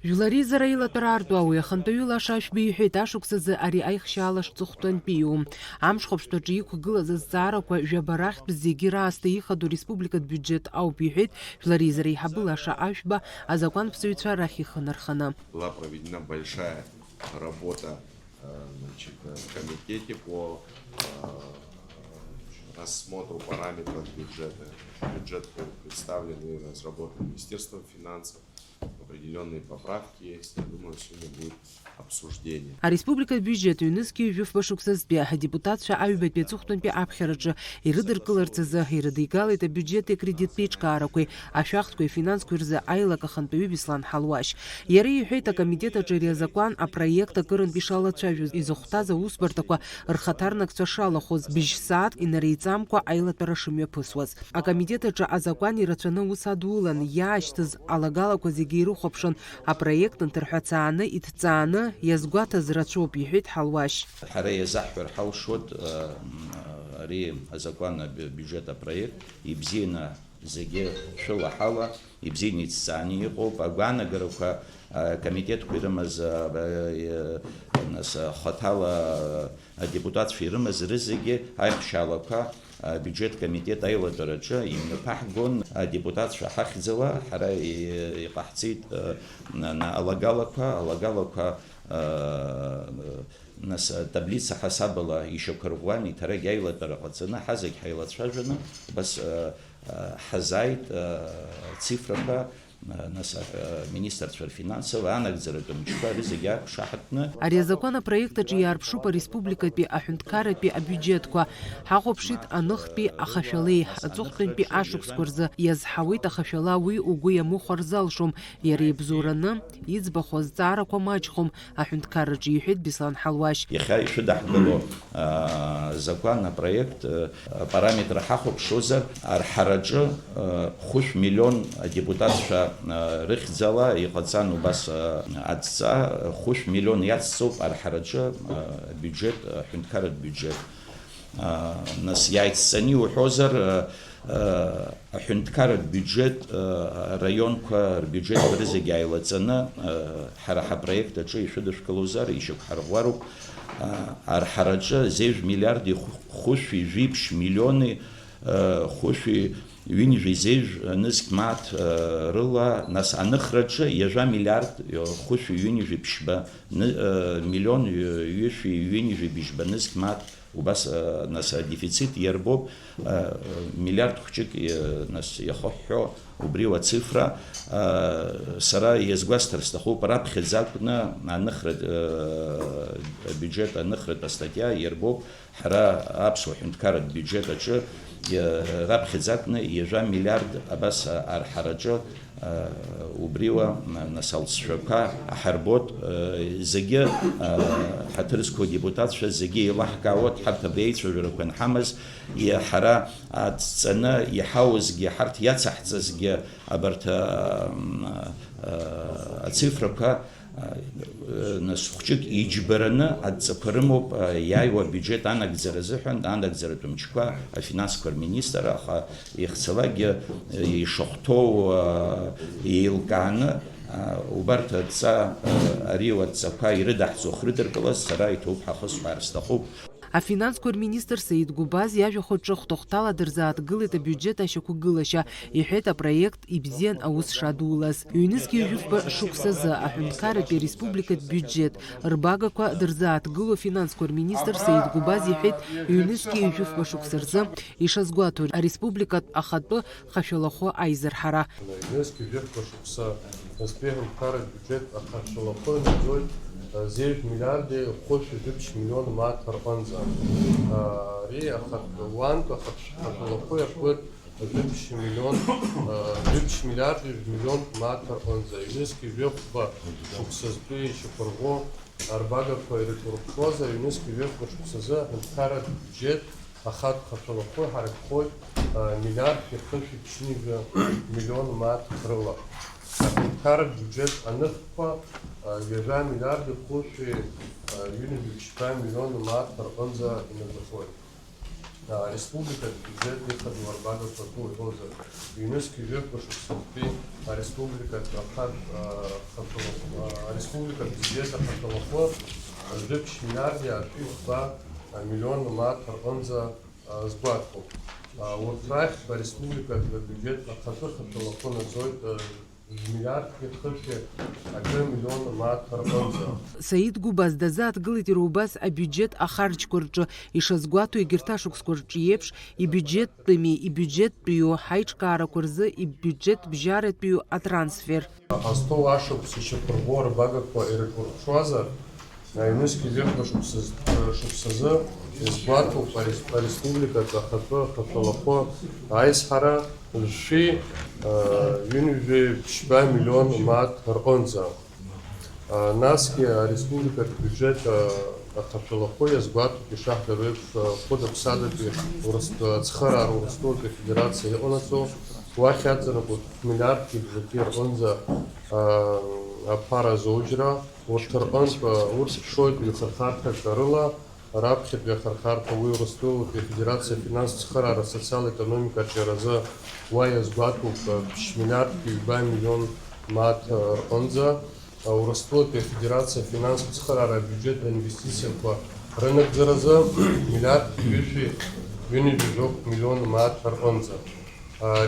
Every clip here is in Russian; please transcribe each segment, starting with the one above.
Жулари Зараила Тарартуауи Хантаюла Шашби Хиташуксаз Ари Айхшалаш Цухтон Пиу. Амшхопштоджику Гылазазараква Жабарах Бзигира Астаихаду Республика бюджет Аупихит, Жулари Зари Хабылаша Ашба, а закон Псуица Рахиханархана. Была проведена большая работа в комитете по рассмотру параметров бюджета. Бюджет представлен и разработан Министерством финансов. Определенные поправки есть. Я думаю, сегодня будет обсуждение. А республика бюджет ЮНЕСКО Жуфбашуксазбе, депутат Шаавибет Пецухтонпе Абхераджа, и Рыдер Кыларцеза, и Радикал это бюджет и кредит печка Аракой, а шахтку и финанску рза Айла Каханпею Бислан Халваш. Яри Юхейта комитета Джерезакуан, а проекта Кырын Пишала Чавюз из Охтаза Успартаква, Рхатарнак Цашалахоз, Бижсад и Нарейцамку Айла Тарашиме Пусваз. А комитета Джа Азакуан и Рачана Усадулан, Яштаз Алагала Козигиру Хопшон, а проект Интерхацана и Тцана يزقات زراتشوب يحيد حلواش. حرية زحفر حوشود ري أزقانا ببيجتا проект يبزينا زجي شلا حلا يبزيني تساني يقوب أقوانا قروكا комитет كيرمز ناس خطالا депутат فيرمز رزقي هايخشالوكا бюджет комитет айла дорача именно пахгон депутат шахахзела хара يقحصيت на алагалака нас таблица حسابلا еще кругвани тара айла дорацна хазик айла шажна бас хазайт цифра нас министр финансов анакзератом чпаризга шахтна ари закона проекта джиарпшу по республика пи ахунткара пи бюджетко хагопшит анх пи ахашалей зухтен пи ашукскурза язхавит ахашалави угуя мухарзалшум яри бзурана избахоз зараква мачхум ахунткара джихит бислан халваш яхай шудахбело закона проект параметр хагопшуза архараджа хуш миллион депутат رخزلا يقصان وبس عدسا خوش مليون يتصوب على حرجة بيجت حنكرت بيجت ناس يعيسني وحوزر حنكرت بيجت ريون كبيجت برزق عيلتنا حرح بريكت تشي يشدش كلوزار يشوف حروارو على حرجة زيج مليار خوش في جيبش مليون خوش في وين جيزيج نسك مات رلا ناس أنخرج يجا مليار خوش وين جي بشبه مليون يش وين جي بشبه نسك مات وبس ناس ديفيسيت يربو مليار خشك ناس يخحو وبريوة صفرة سرا يزغستر استخو براب خزاكنا نخرج بيجت نخرج بستاتيا يربو حرا أبسو حنتكرت بيجت أشة راب خزاكنا يجا مليارد أبس أرحرجة وبريوة نسال شوكا حربوت زجى حترسكو ديبوتات شو زجى الله كاوت حتى بيت شو جركن حمز يحرا سنة يحاوز يحرت يتحت زجى أبرت أتصفرك نسخشك يجبرنا أتصفرمو يايوا بيجت أنا جزرزحن أنا جزرتهم شكوا الفينانس كورمينيستر أخا يخسلاج يشختو يلقانا وبرت تسا أريوة تسا يردح سخردر كلاس سراي توب حخص وارستخوب А финанскор министр Саид Губаз яжу хочох тохтала дерзаат гылыта бюджета шоку гылыша и хета проект ибзен аус шадулас. ЮНЕСКО юфба шуксаза ахункара пе республикат бюджет. Рбагаква дерзаат гыло финанскор министр Саид Губаз ехет ЮНЕСКО юфба шуксарза и шазгуатур республикат ахатбы хашалахо айзерхара. ЮНЕСКО юфба шукса успехом кара бюджет ахашалахо низой 9 مليار خوش 2 مليون مات فرقانزا ري أخذ وانتو أخذ لقوي أخذ 2 مليون 2 مليار مات فرقانزا يونسكي بيبقى شخصي شكرغو أربعة كويرت ورقوزا يونسكي بيبقى شخصي هنكارت بجد أخذ لقوي حركوي مليار يخش 2 مليون مات فرلا هنكارت بجد أنخبا يجا مليار خوش يوني 5 مليون مات فرقانزا إنزخوي республика бюджет выход варбага фату ЮНЕСКО век пошел республика ахад республика бюджета хаталахо 2 миллиарда 2 миллиона мат онза сгладку. Уртрах республика бюджет хаталахо назойт миллиард 1 миллиона мат онза. Саид Губаз дазааҭгылеит ироубас абиуџьет ахарџьқәа рҿы ишазгәаҭо егьырҭ ашықәсқәа рҿы еиԥш ибиуџьеттәыми ибиуџьеттәыҩу ҳаиҿкаарақәа рзы ибиуџьеттбжьаратәыҩу атрансфер. Астол ашықәс ишьақәырӷәӷәо рбагақәа ирықәырҽуазар, аҩнызқьи ҩышықәа шықәсазы изгәаҭоуп ареспубликаҿы ахатәы ахатәалахәы аизҳара жәшәи ҩынҩажәи ԥшьба миллион мат рҟынӡа. Насгьы ареспубликатә бюджет ахатәалахәы иазгәаҭоуп ишаҳҳәароу еиԥш хәыда-ԥсадатәи ацхыраара Урыстәылатәи Афедерациа иҟанаҵо уахь аҵанакуа миллиардки бюджети рҟынӡа аԥаразоужьра урҭ рҟынтә урҭ ԥшоит ҩхархарҭак рыла раԥхьатәи ахархарҭа уи Урыстәылатәи Афедерациа афинанстә цхыраара асоциал-економика аҿиаразы уа иазгәаҭоуп миллиардки 2 миллион мат рҟынӡа. Урыстәылатәи Афедерациа афинанстә цхыраара абиуџьет аинвестициақәа рынагӡаразы миллиардки 1 миллион мат рҟынӡа.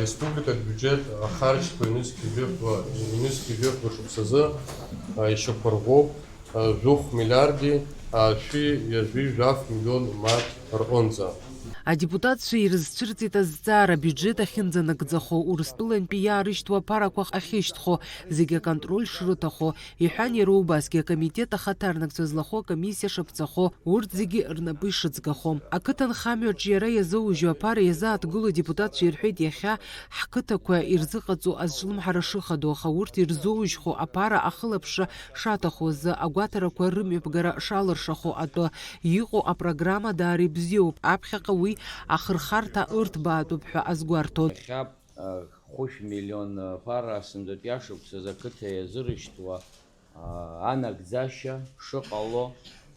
Республикатә бюджет ахарџьқәа ҩнызқьи ҩышықәа шықәсазы ишьақәырӷәӷәоуп 2 миллиарди 1 миллион мат рҟынӡа. Адепутатцәа ирызцәырҵит азҵаара абиуџьет ахьынӡанагӡахо, Урыстәылантәи иаарышьҭуа аԥарақәа ахьышьҭхо, зегьы аконтроль шрыҭахо, иҳәан иара убасгьы акомитет ахаҭарнакцәа злахо акомиссиа шаԥҵахо, урҭ зегьы рнапы ишыӡгахо. Ақыҭанхамҩаҿы иара иазоужьу аԥара иазааҭгыло адепутатцәа ирҳәеит иахьа ҳқыҭақәа ирзыҟаҵо азҿлымҳара шыхадоу, аха урҭ ирзоужьхо аԥара ахылаԥшра шаҭахоз, агәаҭарақәа рымҩаԥгара шалыршахо атәы иҟоу апрограмма даара ибзиоуп, аԥхьаҟа уи ахырхарҭа ырҭбаатәуп ҳәа азгәарҭон. Хәышә миллион ԥара сынтәатәи ашықәсаз ақыҭа иазырышьҭуа анагӡашьа шыҟало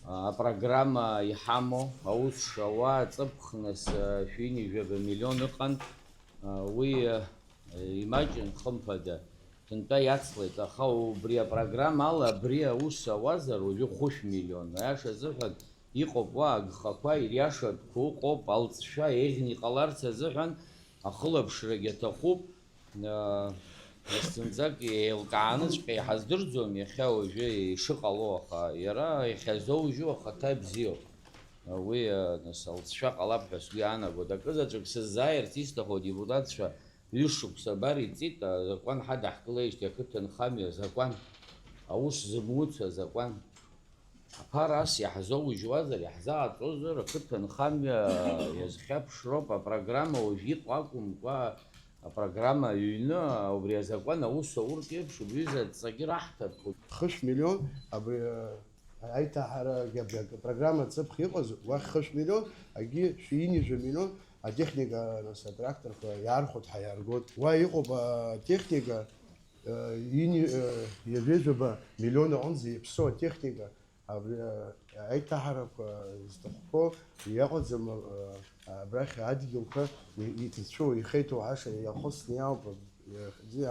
апрограмма иҳамоу аус шауа аҵыԥхныс 1 миллион ыҟан, уи имаҷын хымԥада ҭынтәа иацлеит, аха убри апрограмма ала абри аус ауазар уажәы 5 миллион. Аиаша азыҳәан иҟоуп уа агхақәа ириашатәқәа ыҟоуп, алҵшәа еиӷьны иҟаларц азыҳәан ахылаԥшрагьы аҭахуп. Зынӡак еилкааныҵәҟьа иҳаздырӡом иахьа уажәы ишыҟало, аха иара иахьазоужьу ахаҭа бзиоуп. Уи нас алҵшәа ҟалап ҳәа сгәы иаанагоит. Акызаҵәык сыззааирц исҭаху адепутатцәа ҩышықәса абар иҵит азакәан ҳадаҳкылеижьҭеи ақыҭанхамҩа азакәан, аус зымуц азакәан. Аԥара ас иаҳзоужьуазар, иаҳзааҵозар ақыҭанхамҩа иазхьаԥшроуп апрограмма уажә иҟоу акәымкәа, апрограмма ҩны убри азакәан аус аурк еиԥш убриазы адҵагьы раҳҭархоит. 5 миллион абри аиҭаҳара программа ҵыԥх иҟаз уахь 5 миллион, агьи 1 миллион атехника нас атракторқәа иаархәоит ҳаиаргоит. Уа иҟоуп атехника иажәижәаба миллион аҟынӡа иаԥсоу атехника. Аиҭаҳарақәа зҭахқәоу иаҟаӡам абрахь адгьылқәа иҭацәу ихеиҭоу аша иахысны иауп,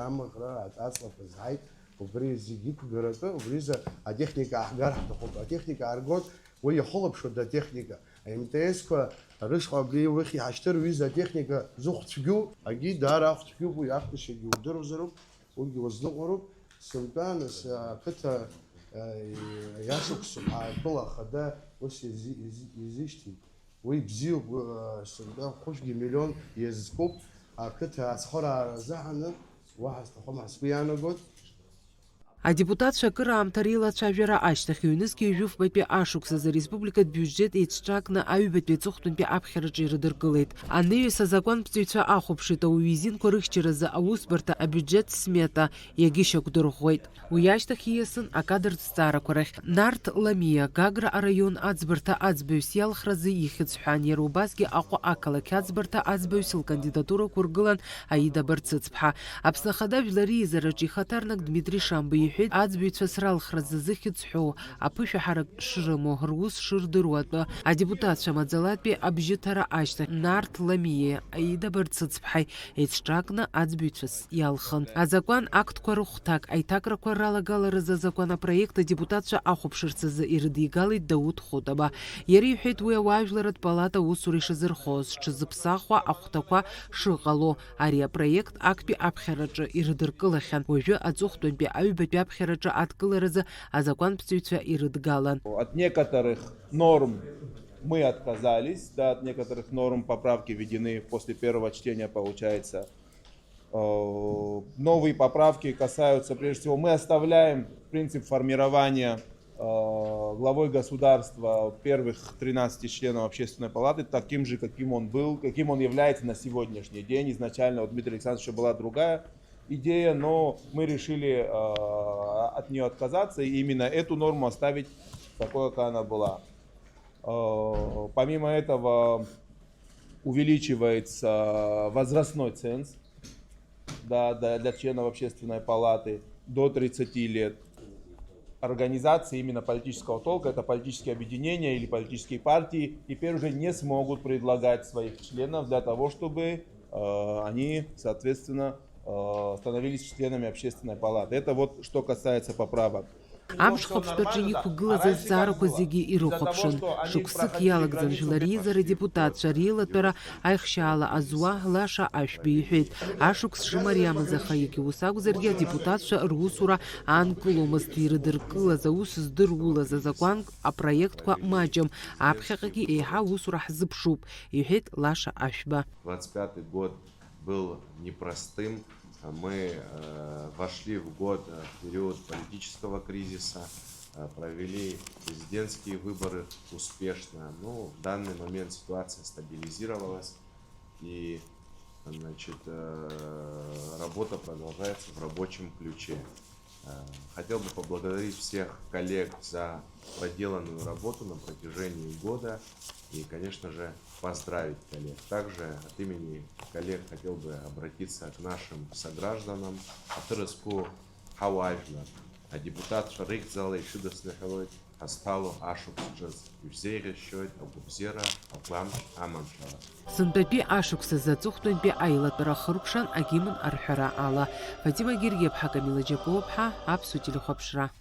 амаӷра аҵлақәа зҳаит, убри зегьы иқәгаратәы, убризы атехника аҳгар ҳҭахуп. Атехника ааргоит, уи иахылаԥшуеит атехника. АМТС-қәа рышҟа абри уахь иҳашьҭырҩыз атехника зыхәцәгьоу, агьи даара ахәцәгьоуп, уи ахәҭашьагьы удыруазароуп, уигьы уазныҟәароуп. Сынтәа нас ақыҭа иашықәсуп ҳаатәыла ахада ус изышьҭит. Уи бзиоуп, сынтәа 5 миллион иазкуп ақыҭа ацхыраара азыҳаны, уаҳа зҭахым ҳәа сгәы иаанагоит. Адепутатцәа акыраамҭа реилацәажәара ашьҭахь ҩнызқьи ҩышәфбатәи ашықәсаз ареспубликатә биуџьет еицҿакны аҩбатәи аҵыхәтәантәи аԥхьараҿы ирыдыркылеит. Аниҩс азакәантәҵаҩцәа ахәаԥшит ауаҩ изинқәа рыхьчаразы аусбарҭа абиуџьет смета иагьышьақәдырӷәӷәеит. Уи ашьҭахь ииасын акадртә зҵаарақәа рахь Нарҭ Ламиа Гагра араион аӡбарҭа аӡбаҩс иалхразы ихьӡ ҳәан, иара убасгьы Аҟәа ақалақь аӡбарҭа аӡбаҩс лкандидатурақәа ргылан Аида Барцыц-ԥҳа. Аԥсны Ахада Жәлари еизараҿы ихаҭарнак Дмитри Шамба иҳәеит аӡбаҩцәа сралхразы зыхьӡҳәо аԥышәаҳарак шрымоу рус шырдыруа атәы адепутатцәа маӡалатәи абжьыҭара ашьҭахь Нарҭ Ламиеи Аида Барцыцԥҳаи еицҿакны аӡбаҩцәас иалхын. Азакәан актқәа рыхәҭак аиҭакрақәа ралагаларазы азакәан апроект адепутатцәа ахәаԥшырц азы ирыдигалеит Дауҭ Хәытаба. Иара иҳәеит уи ауаажәларатә палата аусура ишазырхоз зҽызыԥсахуа ахәҭақәа шыҟало. Ари апроект актәи аԥхьараҿы ирыдыркылахьан. Уажәы аҵыхәтәантәи аҩбатәи аԥхьараҿы адкыларазы азакәантәҵаҩцәа ирыдгалан. От некоторых норм мы отказались, да, от некоторых норм поправки введены после первого чтения, получается. Новые поправки касаются, прежде всего, мы оставляем принцип формирования главой государства первых 13 членов Общественной палаты таким же, каким он был, каким он является на сегодняшний день. Изначально у Дмитрия Александровича была другая идея, но мы решили от нее отказаться и именно эту норму оставить такой, какая она была. Помимо этого увеличивается возрастной ценз, да, для членов Общественной палаты до 30 лет. Организации именно политического толка, это политические объединения или политические партии, теперь уже не смогут предлагать своих членов для того, чтобы они, соответственно, становились членами Общественной палаты. Это вот что касается поправок. Амшхаԥштәаҿы иқәгылаз азҵаарақәа зегьы ирыхәаԥшын. Шықәсык иалагӡан жәлар реизара адепутатцәа реилатәара аихшьаала азуа Лаша Ашәба иҳәеит. Ашықәс шымариамыз, аха егьа ус акәзаргьы адепутатцәа русура аанкыломызт. Ирыдыркылаз аус здырулаз азакәан апроектқәа маҷым. Аԥхьаҟагьы еиҳа аусура ҳзыԥшуп, иҳәеит Лаша Ашәба. 25-й год был непростым. Мы вошли в год в период политического кризиса, провели президентские выборы успешно. Ну, в данный момент ситуация стабилизировалась, и значит, работа продолжается в рабочем ключе. Хотел бы поблагодарить всех коллег за проделанную работу на протяжении года и, конечно же, поздравить коллег. Также от имени коллег хотел бы обратиться к нашим согражданам. Атырыску хауажлар, а депутат Шарик зала и шидослеховой осталу ашуксджаз. Юзейра счет обубзера оклам аманшара. Сынтәатәи ашықәсазы аҵыхәтәантәи аилатәара хыркәшан агимн арҳәара ала. Фатима Гергиаԥҳа, Камила Џьапуаԥҳа, Аԥсуа телехәаԥшра.